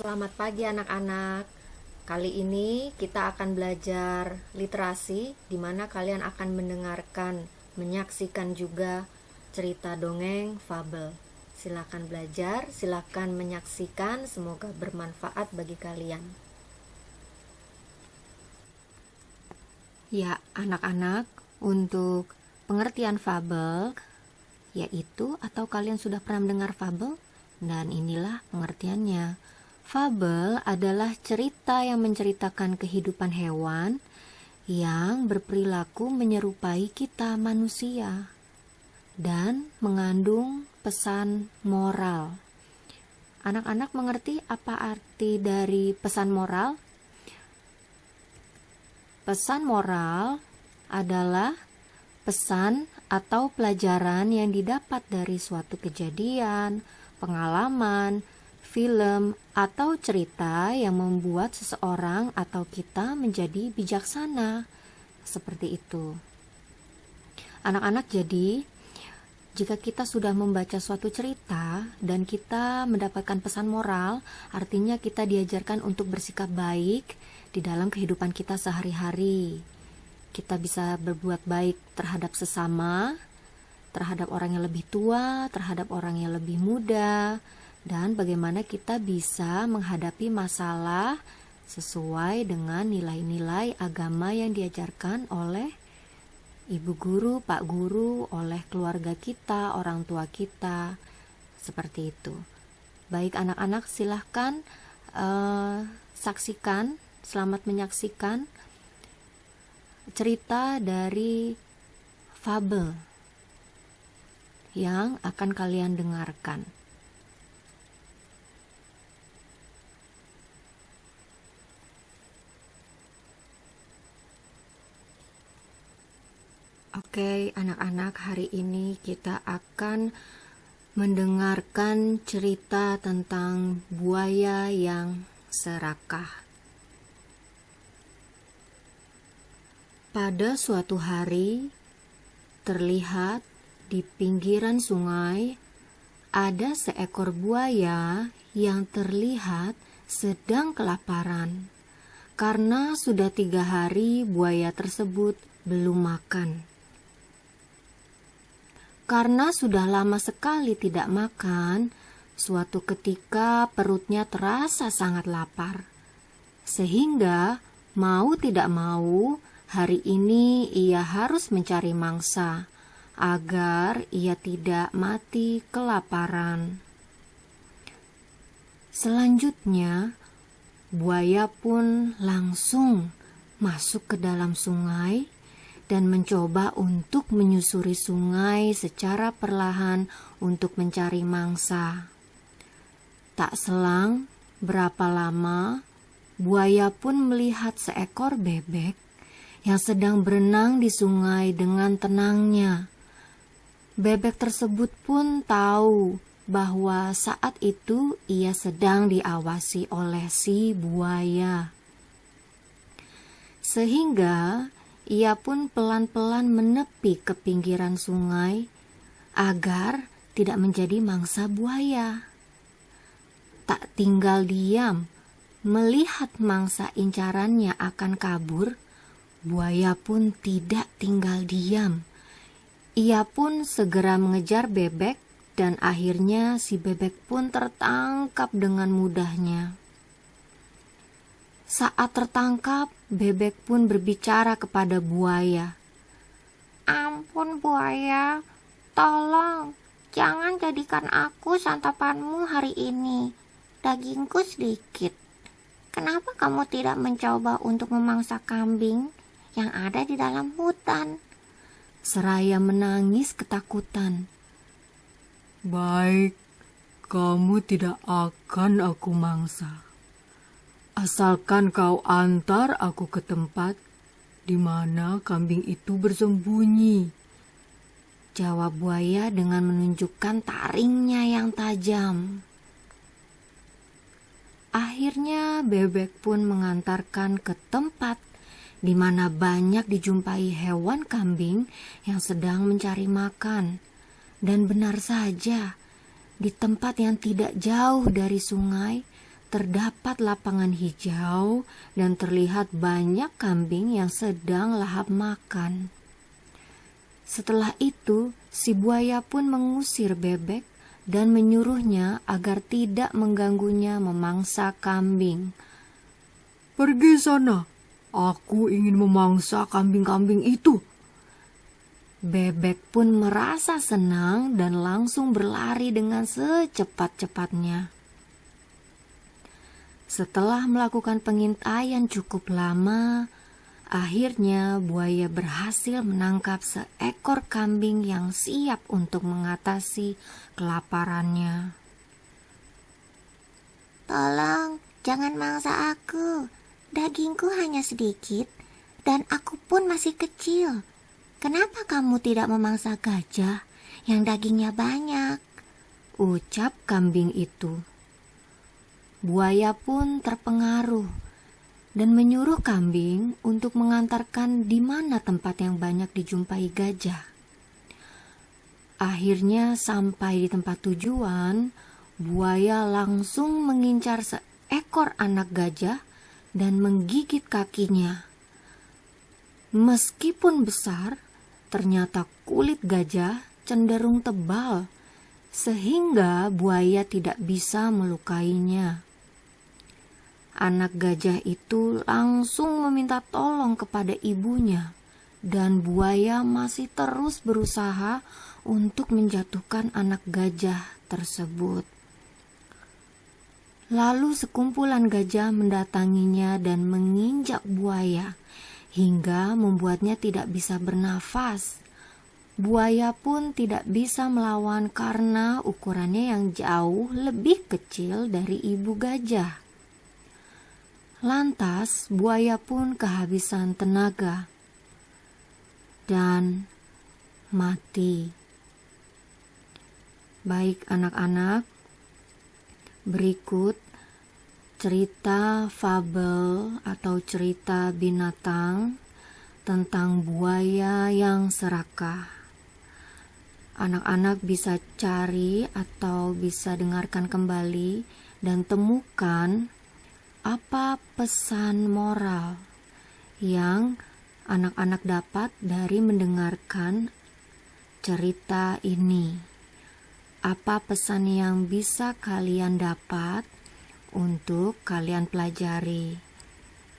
Selamat pagi anak-anak. Kali ini kita akan belajar literasi di mana kalian akan mendengarkan, menyaksikan juga cerita dongeng fabel. Silakan belajar, silakan menyaksikan, semoga bermanfaat bagi kalian. Ya, anak-anak, untuk pengertian fabel yaitu atau kalian sudah pernah mendengar fabel? Dan inilah pengertiannya. Fabel adalah cerita yang menceritakan kehidupan hewan yang berperilaku menyerupai kita manusia dan mengandung pesan moral. Anak-anak mengerti apa arti dari pesan moral? Pesan moral adalah pesan atau pelajaran yang didapat dari suatu kejadian, pengalaman, film, atau cerita yang membuat seseorang atau kita menjadi bijaksana. Seperti itu. Anak-anak, jadi jika kita sudah membaca suatu cerita dan kita mendapatkan pesan moral, artinya kita diajarkan untuk bersikap baik di dalam kehidupan kita sehari-hari. Kita bisa berbuat baik terhadap sesama, terhadap orang yang lebih tua, terhadap orang yang lebih muda, dan bagaimana kita bisa menghadapi masalah sesuai dengan nilai-nilai agama yang diajarkan oleh ibu guru, pak guru, oleh keluarga kita, orang tua kita, seperti itu. Baik anak-anak, silahkan saksikan, selamat menyaksikan cerita dari fabel yang akan kalian dengarkan. Oke, anak-anak, hari ini kita akan mendengarkan cerita tentang buaya yang serakah. Pada suatu hari, terlihat di pinggiran sungai ada seekor buaya yang terlihat sedang kelaparan karena sudah 3 hari buaya tersebut belum makan. Karena sudah lama sekali tidak makan, suatu ketika perutnya terasa sangat lapar. Sehingga mau tidak mau, hari ini ia harus mencari mangsa agar ia tidak mati kelaparan. Selanjutnya, buaya pun langsung masuk ke dalam sungai dan mencoba untuk menyusuri sungai secara perlahan untuk mencari mangsa. Tak selang berapa lama, buaya pun melihat seekor bebek yang sedang berenang di sungai dengan tenangnya. Bebek tersebut pun tahu bahwa saat itu ia sedang diawasi oleh si buaya. Sehingga ia pun pelan-pelan menepi ke pinggiran sungai agar tidak menjadi mangsa buaya. Tak tinggal diam, melihat mangsa incarannya akan kabur, buaya pun tidak tinggal diam. Ia pun segera mengejar bebek dan akhirnya si bebek pun tertangkap dengan mudahnya. Saat tertangkap, bebek pun berbicara kepada buaya. "Ampun buaya, tolong jangan jadikan aku santapanmu hari ini. Dagingku sedikit. Kenapa kamu tidak mencoba untuk memangsa kambing yang ada di dalam hutan?" Seraya menangis ketakutan. "Baik, kamu tidak akan aku mangsa. Asalkan kau antar aku ke tempat di mana kambing itu bersembunyi," jawab buaya dengan menunjukkan taringnya yang tajam. Akhirnya bebek pun mengantarkan ke tempat di mana banyak dijumpai hewan kambing yang sedang mencari makan. Dan benar saja, di tempat yang tidak jauh dari sungai terdapat lapangan hijau dan terlihat banyak kambing yang sedang lahap makan. Setelah itu, si buaya pun mengusir bebek dan menyuruhnya agar tidak mengganggunya memangsa kambing. Pergi sana, aku ingin memangsa kambing-kambing itu. Bebek pun merasa senang dan langsung berlari dengan secepat-cepatnya. Setelah melakukan pengintaian cukup lama, akhirnya buaya berhasil menangkap seekor kambing yang siap untuk mengatasi kelaparannya. Tolong, jangan mangsa aku. Dagingku hanya sedikit dan aku pun masih kecil. Kenapa kamu tidak memangsa gajah yang dagingnya banyak? Ucap kambing itu. Buaya pun terpengaruh dan menyuruh kambing untuk mengantarkan di mana tempat yang banyak dijumpai gajah. Akhirnya sampai di tempat tujuan, buaya langsung mengincar seekor anak gajah dan menggigit kakinya. Meskipun besar, ternyata kulit gajah cenderung tebal, sehingga buaya tidak bisa melukainya. Anak gajah itu langsung meminta tolong kepada ibunya, dan buaya masih terus berusaha untuk menjatuhkan anak gajah tersebut. Lalu sekumpulan gajah mendatanginya dan menginjak buaya hingga membuatnya tidak bisa bernafas. Buaya pun tidak bisa melawan karena ukurannya yang jauh lebih kecil dari ibu gajah. Lantas buaya pun kehabisan tenaga dan mati. Baik anak-anak, berikut cerita fabel atau cerita binatang tentang buaya yang serakah. Anak-anak bisa cari atau bisa dengarkan kembali dan temukan apa pesan moral yang anak-anak dapat dari mendengarkan cerita ini. Apa pesan yang bisa kalian dapat untuk kalian pelajari?